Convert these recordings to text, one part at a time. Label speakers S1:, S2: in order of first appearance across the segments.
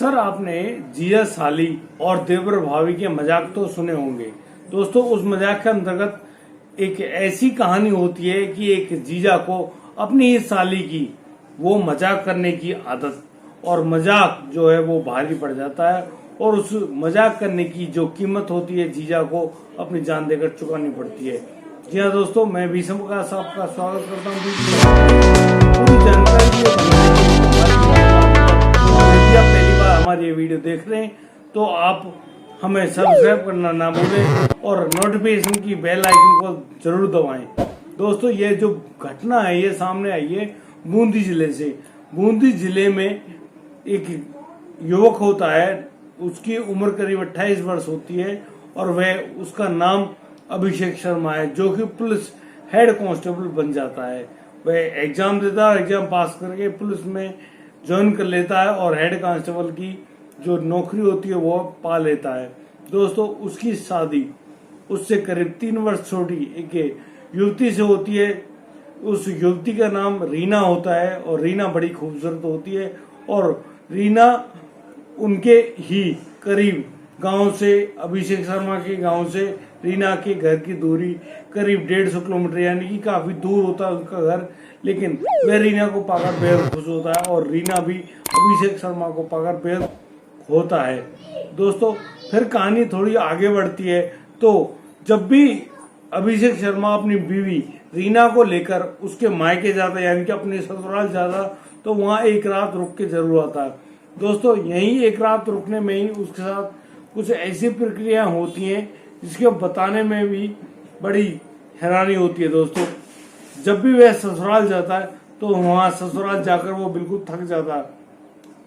S1: अक्सर आपने जिया साली और देवर भाभी के मजाक तो सुने होंगे। दोस्तों, उस मजाक के अंतर्गत एक ऐसी कहानी होती है कि एक जीजा को अपनी ही साली की वो मजाक करने की आदत, और मजाक जो है वो भारी पड़ जाता है, और उस मजाक करने की जो कीमत होती है जीजा को अपनी जान देकर चुकानी पड़ती है। जी हाँ दोस्तों, मैं भीषम का आपका स्वागत करता हूँ। पूरी जानकारी के यदि आप पहली बार हमारी ये वीडियो देख रहे हैं तो आप हमें सब्सक्राइब करना ना भूलें और नोटिफिकेशन की बेल आइकन को जरूर दबाएं। दोस्तों, ये जो घटना है ये सामने आई है बूंदी जिले से। बूंदी जिले में एक युवक होता है, उसकी उम्र करीब 28 वर्ष होती है और वह उसका नाम अभिषेक शर्मा है, जो कि पुलिस हेड कांस्टेबल बन जाता है। वह एग्जाम देता है, एग्जाम पास करके पुलिस में ज्वाइन कर लेता है और हेड कांस्टेबल की जो नौकरी होती है वो पा लेता है। दोस्तों, उसकी शादी उससे करीब 3 वर्ष छोटी एक युवती से होती है। उस युवती का नाम रीना होता है और रीना बड़ी खूबसूरत होती है, और रीना उनके ही करीब गांव से, अभिषेक शर्मा के गांव से रीना के घर की दूरी करीब 150 किलोमीटर, यानी कि काफी दूर होता है उनका घर। लेकिन वह रीना को पाकर बेहद खुश होता है और रीना भी अभिषेक शर्मा को पाकर बेहद होता है। दोस्तों, फिर कहानी थोड़ी आगे बढ़ती है तो जब भी अभिषेक शर्मा अपनी बीवी रीना को लेकर उसके मायके जाता है, यानी कि अपने ससुराल जाता, तो वहां एक रात रुक के जरूर आता है। दोस्तों, यही एक रात रुकने में ही उसके साथ कुछ ऐसी प्रक्रिया होती हैं जिसके बताने में भी बड़ी हैरानी होती है। दोस्तों, जब भी वह ससुराल जाता है तो वहां ससुराल जाकर वो बिल्कुल थक जाता है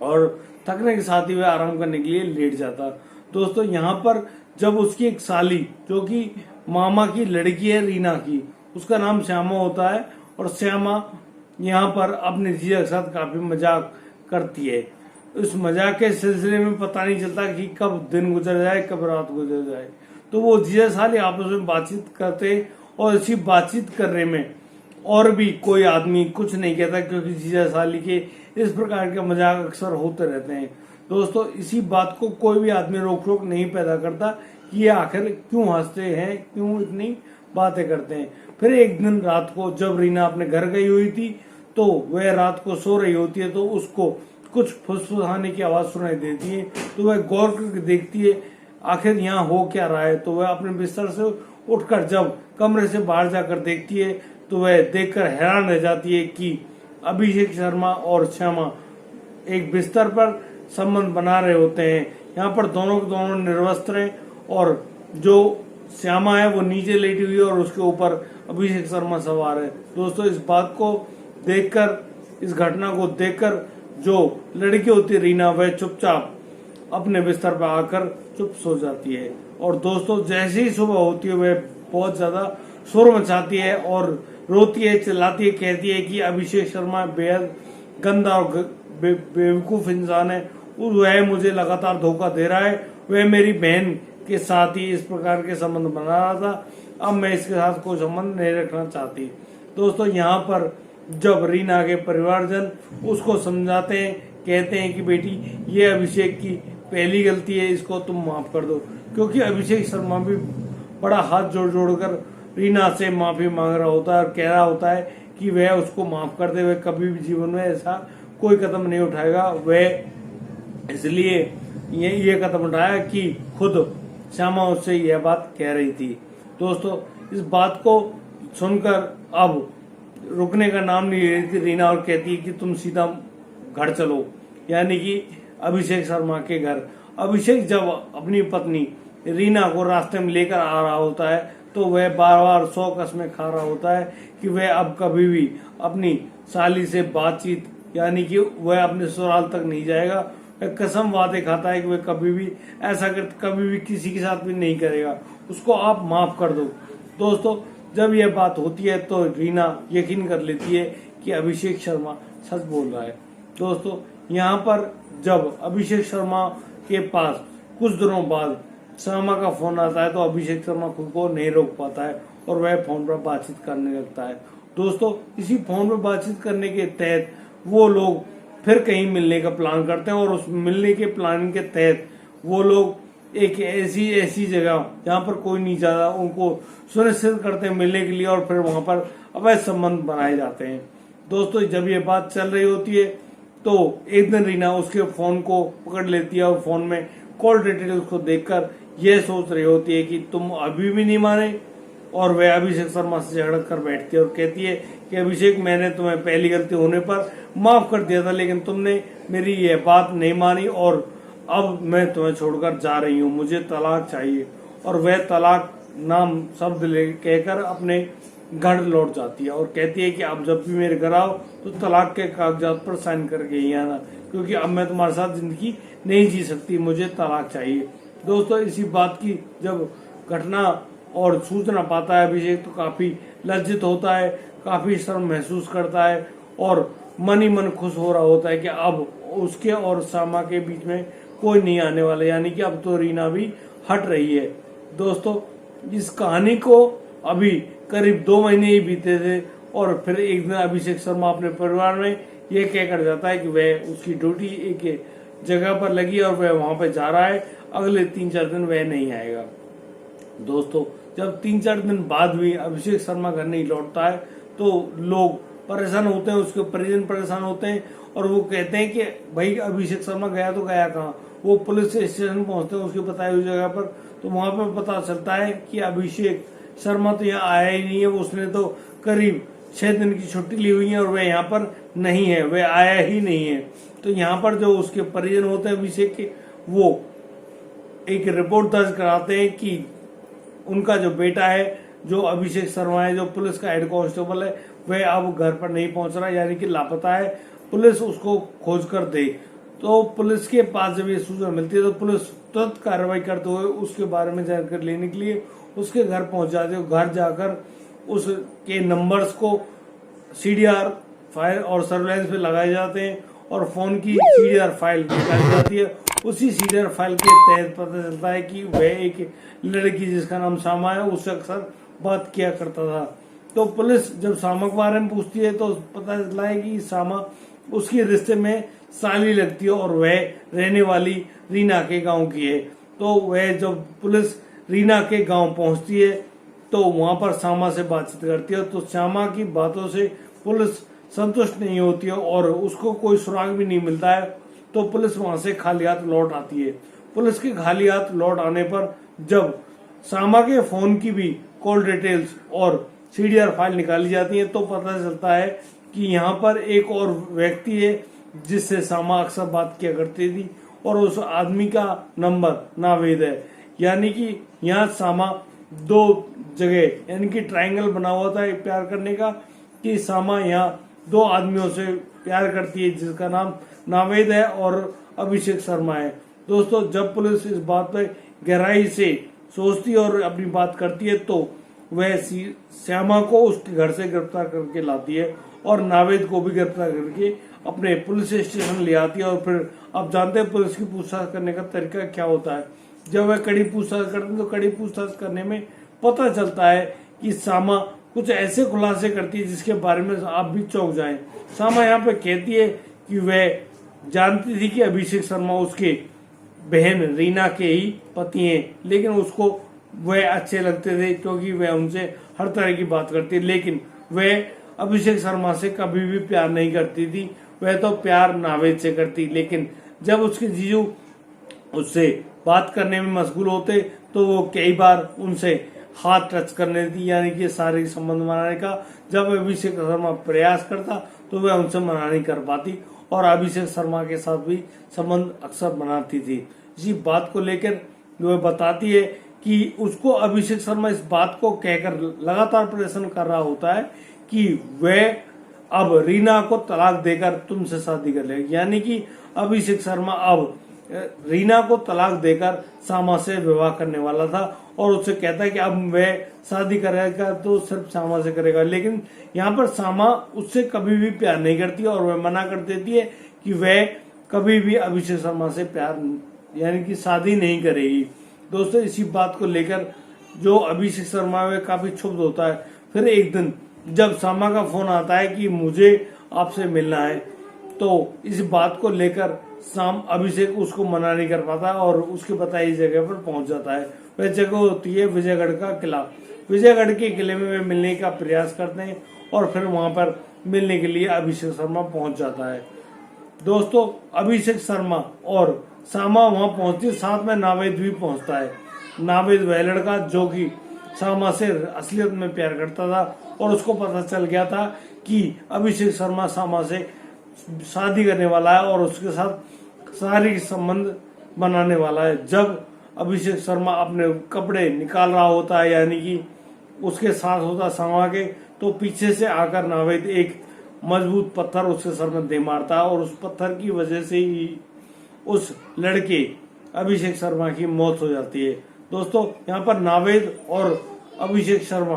S1: और थकने के साथ ही वह आराम करने के लिए लेट जाता है। दोस्तों, यहाँ पर जब उसकी एक साली, जो कि मामा की लड़की है रीना की, उसका नाम श्यामा होता है, और श्यामा यहाँ पर अपने जीजा के साथ काफी मजाक करती है। उस मजाक के सिलसिले में पता नहीं चलता कि कब दिन गुजर जाए कब रात गुजर जाए, तो वो जीजा साली आपस में बातचीत करते, और इसी बातचीत करने में और भी कोई आदमी कुछ नहीं कहता, क्योंकि जीजा साली के इस प्रकार के मजाक अक्सर होते रहते हैं। दोस्तों, इसी बात को कोई भी आदमी रोक टोक नहीं पैदा करता कि ये आखिर क्यों हंसते हैं, क्यों इतनी बातें करते हैं। फिर एक दिन रात को जब रीना अपने घर गई हुई थी तो वह रात को सो रही होती है, तो उसको कुछ फुसफुसाने की आवाज सुनाई देती है। तो वह गौर करके देखती है आखिर यहाँ हो क्या रहा है। तो वह अपने बिस्तर से उठकर जब कमरे से बाहर जाकर देखती है तो वह देखकर हैरान रह जाती है कि अभिषेक शर्मा और श्यामा एक बिस्तर पर संबंध बना रहे होते हैं। यहाँ पर दोनों के दोनों निर्वस्त्र हैं, और जो श्यामा है वो नीचे लेटी हुई है और उसके ऊपर अभिषेक शर्मा सवार है। दोस्तों, इस बात को देखकर, इस घटना को देखकर जो लड़की होती है रीना, वह चुपचाप अपने बिस्तर पर आकर चुप सो जाती है। और दोस्तों, जैसे ही सुबह होती है वह बहुत ज्यादा शोर मचाती है और रोती है, चिल्लाती है, कहती है कि अभिषेक शर्मा बेहद गंदा और बेवकूफ इंसान है, वह मुझे लगातार धोखा दे रहा है, वह मेरी बहन के साथ ही इस प्रकार के संबंध बना रहा था, अब मैं इसके साथ कोई संबंध नहीं रखना चाहती। दोस्तों, यहाँ पर जब रीना के परिवारजन उसको समझाते हैं, कहते हैं कि बेटी ये अभिषेक की पहली गलती है, इसको तुम माफ कर दो, क्योंकि अभिषेक शर्मा भी बड़ा हाथ जोड़ जोड़कर रीना से माफी मांग रहा होता है और कह रहा होता है कि वह उसको माफ कर दे, वह कभी भी जीवन में ऐसा कोई कदम नहीं उठाएगा। वह इसलिए ये कदम उठाया कि खुद श्यामा उससे यह बात कह रही थी। दोस्तों, इस बात को सुनकर अब रुकने का नाम नहीं ले रही थी रीना, और कहती है कि तुम सीधा घर चलो, यानी कि अभिषेक शर्मा के घर। अभिषेक जब अपनी पत्नी रीना को रास्ते में लेकर आ रहा होता है तो वह बार बार 100 कसमें खा रहा होता है कि वह अब कभी भी अपनी साली से बातचीत, यानी कि वह अपने ससुराल तक नहीं जाएगा। वह कसम वादे खाता है कि वह कभी भी ऐसा कभी भी किसी के साथ भी नहीं करेगा, उसको आप माफ कर दो। दोस्तों, जब यह बात होती है तो रीना यकीन कर लेती है कि अभिषेक शर्मा सच बोल रहा है। दोस्तों, यहाँ पर जब अभिषेक शर्मा के पास कुछ दिनों बाद श्यामा का फोन आता है तो अभिषेक शर्मा खुद को नहीं रोक पाता है और वह फोन पर बातचीत करने लगता है। दोस्तों, इसी फोन पर बातचीत करने के तहत वो लोग फिर कहीं मिलने का प्लान करते हैं और उस मिलने के प्लान के तहत वो लोग एक ऐसी जगह जहाँ पर कोई नहीं जाता उनको सुनिश्चित करते हैं मिलने के लिए और फिर वहां पर अवैध संबंध बनाए जाते हैं। दोस्तों जब ये बात चल रही होती है तो एक दिन रीना उसके फोन को पकड़ लेती है और फोन में कॉल डिटेल्स को देखकर यह सोच रही होती है कि तुम अभी भी नहीं माने, और वह अभिषेक शर्मा से झगड़ कर बैठती है और कहती है कि अभिषेक मैंने तुम्हें पहली गलती होने पर माफ कर दिया था लेकिन तुमने मेरी यह बात नहीं मानी और अब मैं तुम्हें छोड़कर जा रही हूँ, मुझे तलाक चाहिए। और वह तलाक नाम शब्द कहकर अपने घर लौट जाती है और कहती है कि अब जब भी मेरे घर आओ तो तलाक के कागजात पर साइन करके ही आना, क्योंकि अब मैं तुम्हारे साथ जिंदगी नहीं जी सकती, मुझे तलाक चाहिए। दोस्तों इसी बात की जब घटना और सूचना पाता है अभिषेक तो काफी लज्जित होता है, काफी शर्म महसूस करता है और मन ही मन खुश हो रहा होता है कि अब उसके और सामा के बीच में कोई नहीं आने वाला, यानी कि अब तो रीना भी हट रही है। दोस्तों इस कहानी को अभी करीब 2 महीने ही बीते थे और फिर एक दिन अभिषेक शर्मा अपने परिवार में ये कहकर जाता है कि वह उसकी ड्यूटी एक जगह पर लगी और वह वहां पे जा रहा है, अगले 3-4 दिन वह नहीं आएगा। दोस्तों जब 3-4 दिन बाद भी अभिषेक शर्मा घर नहीं लौटता है तो लोग परेशान होते हैं, उसके परिजन परेशान होते हैं और वो कहते हैं कि भाई अभिषेक शर्मा गया तो गया कहाँ। वो पुलिस स्टेशन पहुंचते हैं उसकी बताई हुई जगह पर, तो वहां पर पता चलता है कि अभिषेक शर्मा तो यहाँ आया ही नहीं है, उसने तो करीब 6 दिन की छुट्टी ली हुई है और वह यहाँ पर नहीं है, वह आया ही नहीं है। तो यहाँ पर जो उसके परिजन होते हैं अभिषेक के, वो एक रिपोर्ट दर्ज कराते हैं कि उनका जो बेटा है, जो अभिषेक शर्मा है, जो पुलिस का हेड कांस्टेबल है, वह अब घर पर नहीं पहुंच रहा, यानी कि लापता है, पुलिस उसको खोज कर दे। तो पुलिस के पास जब ये सूचना मिलती है तो पुलिस तुरंत कार्रवाई करते हुए उसके बारे में जानकारी लेने के लिए उसके घर पहुंच जाते हैं। घर जाकर उसके नंबर्स को सीडीआर फाइल और सर्वेलेंस पे लगाए जाते हैं और फोन की सीडीआर फाइल निकाली जाती है। उसी सीडीआर फाइल के तहत पता चलता है कि वह एक लड़की जिसका नाम सामा है उससे अक्सर बात किया करता था। तो पुलिस जब सामा के बारे में पूछती है तो पता चलता है कि सामा उसके रिश्ते में साली लगती है और वह रहने वाली रीना के गांव की है। तो वह जब पुलिस रीना के गांव पहुंचती है तो वहां पर सामा से बातचीत करती है, तो सामा की बातों से पुलिस संतुष्ट नहीं होती है और उसको कोई सुराग भी नहीं मिलता है। तो पुलिस वहां से खाली हाथ लौट आती है। पुलिस के खाली हाथ लौट आने पर जब सामा के फोन की भी कॉल डिटेल्स और सीडीआर फाइल निकाली जाती है तो पता चलता है कि यहाँ पर एक और व्यक्ति है जिससे सामा अक्सर बात किया करती थी और उस आदमी का नंबर नावेद है। यानी कि यहाँ सामा 2 जगह यानी कि ट्रायंगल बना हुआ था एक प्यार करने का, कि सामा यहाँ 2 आदमियों से प्यार करती है जिसका नाम नावेद है और अभिषेक शर्मा है। दोस्तों जब पुलिस इस बात पर गहराई से सोचती है और अपनी बात करती है तो वह श्यामा को उसके घर से गिरफ्तार करके लाती है और नावेद को भी गिरफ्तार करके अपने पुलिस स्टेशन ले आती है। और फिर आप जानते हैं पुलिस की पूछताछ करने का तरीका क्या होता है। जब वह कड़ी पूछताछ करते हैं तो कड़ी पूछताछ करने में पता चलता है कि सामा कुछ ऐसे खुलासे करती है जिसके बारे में आप भी चौंक जाएं। सामा यहाँ पे कहती है कि वह जानती थी कि अभिषेक शर्मा उसके बहन रीना के ही पति हैं, लेकिन उसको वह अच्छे लगते थे क्योंकि वह उनसे हर तरह की बात करती है, लेकिन वह अभिषेक शर्मा से कभी भी प्यार नहीं करती थी, वह तो प्यार नावेद से करती। लेकिन जब उसके जीजू उससे बात करने में मशगूल होते तो वो कई बार उनसे हाथ टच करने देती, यानी कि शारीरिक संबंध बनाने का जब अभिषेक शर्मा प्रयास करता तो वह उनसे मना नहीं कर पाती और अभिषेक शर्मा के साथ भी संबंध अक्सर बनाती थी। इसी बात को लेकर वह बताती है कि उसको अभिषेक शर्मा इस बात को कहकर लगातार परेशान कर रहा होता है कि वह अब रीना को तलाक देकर तुमसे शादी कर लेगा, यानी कि अभिषेक शर्मा अब रीना को तलाक देकर सामा से विवाह करने वाला था और उससे कहता है कि अब वह शादी करेगा तो सिर्फ सामा से करेगा। लेकिन यहाँ पर सामा उससे कभी भी प्यार नहीं करती और वह मना कर देती है कि वह कभी भी अभिषेक शर्मा से प्यार यानी कि शादी नहीं करेगी। दोस्तों इसी बात को लेकर जो अभिषेक शर्मा है काफी क्षुब्ध होता है। फिर एक दिन जब सामा का फोन आता है कि मुझे आपसे मिलना है तो इस बात को लेकर शाम अभिषेक उसको मना नहीं कर पाता और उसकी बताई जगह पर पहुंच जाता है। वह जगह होती है विजयगढ़ का किला। विजयगढ़ के किले में वे मिलने का प्रयास करते हैं और फिर वहां पर मिलने के लिए अभिषेक शर्मा पहुंच जाता है। दोस्तों अभिषेक शर्मा और सामा वहां पहुंचती, साथ में नावेद भी पहुंचता है। नावेद वह लड़का जो कि सामा से असलियत में प्यार करता था और उसको पता चल गया था कि अभिषेक शर्मा सामा से शादी करने वाला है और उसके साथ शारीरिक संबंध बनाने वाला है। जब अभिषेक शर्मा अपने कपड़े निकाल रहा होता है, यानी कि उसके साथ होता सामा के, तो पीछे से आकर नावेद एक मजबूत पत्थर उसके सर में दे मारता है और उस पत्थर की वजह से ही उस लड़के अभिषेक शर्मा की मौत हो जाती है। दोस्तों यहाँ पर नावेद और अभिषेक शर्मा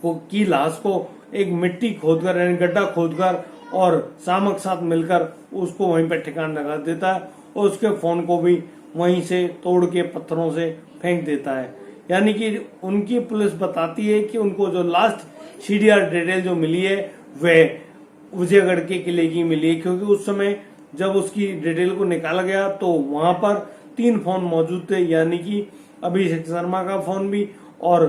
S1: की लाश को एक मिट्टी खोदकर यानी गड्ढा खोदकर और सामक साथ मिलकर उसको वहीं पर ठिकाना लगा देता है और उसके फोन को भी वहीं से तोड़ के पत्थरों से फेंक देता है। यानी कि उनकी पुलिस बताती है कि उनको जो लास्ट सीडीआर डिटेल जो मिली है वह विजयगढ़ के किले की मिली है, क्योंकि उस समय जब उसकी डिटेल को निकाला गया तो वहां पर 3 फोन मौजूद थे, यानी कि अभिषेक शर्मा का फोन भी और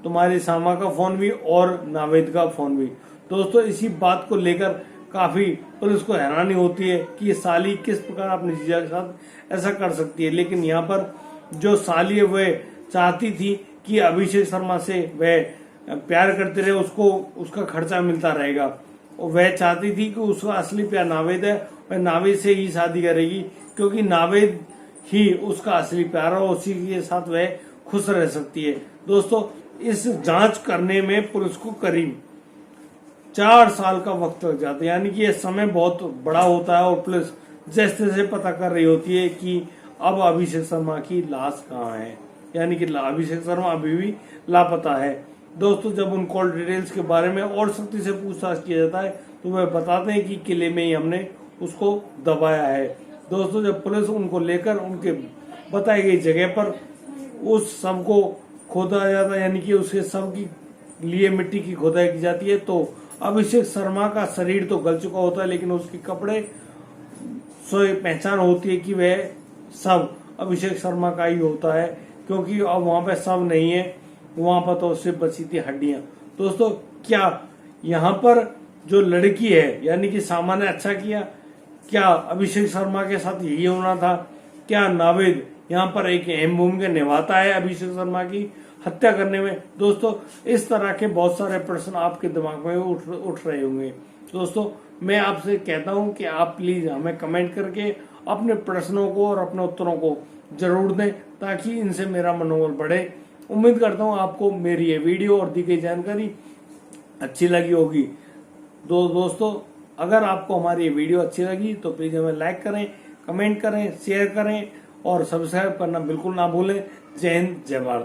S1: तुम्हारी सामा का फोन भी और नावेद का फोन भी। दोस्तों इसी बात को लेकर काफी पुलिस को हैरानी होती है कि ये साली किस प्रकार अपनी जीजा के साथ ऐसा कर सकती है, लेकिन यहाँ पर जो साली है वह चाहती थी कि अभिषेक शर्मा से वह प्यार करते रहे, उसको उसका खर्चा मिलता रहेगा और वह चाहती थी कि उसका असली प्यार नावेद है, वह नावेद से ही शादी करेगी क्योंकि नावेद ही उसका असली प्यार है और उसी के साथ वह खुश रह सकती है। दोस्तों इस जांच करने में पुलिस को करीब 4 साल का वक्त लग जाता है, यानी कि यह समय बहुत बड़ा होता है और पुलिस जैसे तैसे पता कर रही होती है कि अब अभिषेक शर्मा की लाश कहाँ है, यानी कि अभिषेक शर्मा अभी भी लापता है। दोस्तों जब उन कॉल डिटेल्स के बारे में और सख्ती से पूछताछ किया जाता है तो वह बताते हैं कि किले में ही हमने उसको दबाया है। दोस्तों जब पुलिस उनको लेकर उनके बताई गई जगह पर उस शव को खोदा जाता है, यानी कि उसके शव की लिए मिट्टी की खोदाई की जाती है, तो अभिषेक शर्मा का शरीर तो गल चुका होता है लेकिन उसके कपड़े से पहचान होती है कि वह शव अभिषेक शर्मा का ही होता है, क्योंकि अब वहां पे शव नहीं है, वहां पर तो उससे बची थी हड्डियां। दोस्तों क्या यहाँ पर जो लड़की है यानी कि सामा ने अच्छा किया? क्या अभिषेक शर्मा के साथ यही होना था? क्या नावेद यहाँ पर एक अहम भूमिका निभाता है अभिषेक शर्मा की हत्या करने में? दोस्तों इस तरह के बहुत सारे प्रश्न आपके दिमाग में उठ रहे होंगे। दोस्तों मैं आपसे कहता हूं कि आप प्लीज हमें कमेंट करके अपने प्रश्नों को और अपने उत्तरों को जरूर दें ताकि इनसे मेरा मनोबल बढ़े। उम्मीद करता हूं आपको मेरी ये वीडियो और दी गई जानकारी अच्छी लगी होगी। दोस्तों अगर आपको हमारी ये वीडियो अच्छी लगी तो प्लीज हमें लाइक करें, कमेंट करें, शेयर करें और सब्सक्राइब करना बिल्कुल ना भूलें। जय हिंद, जय भारत।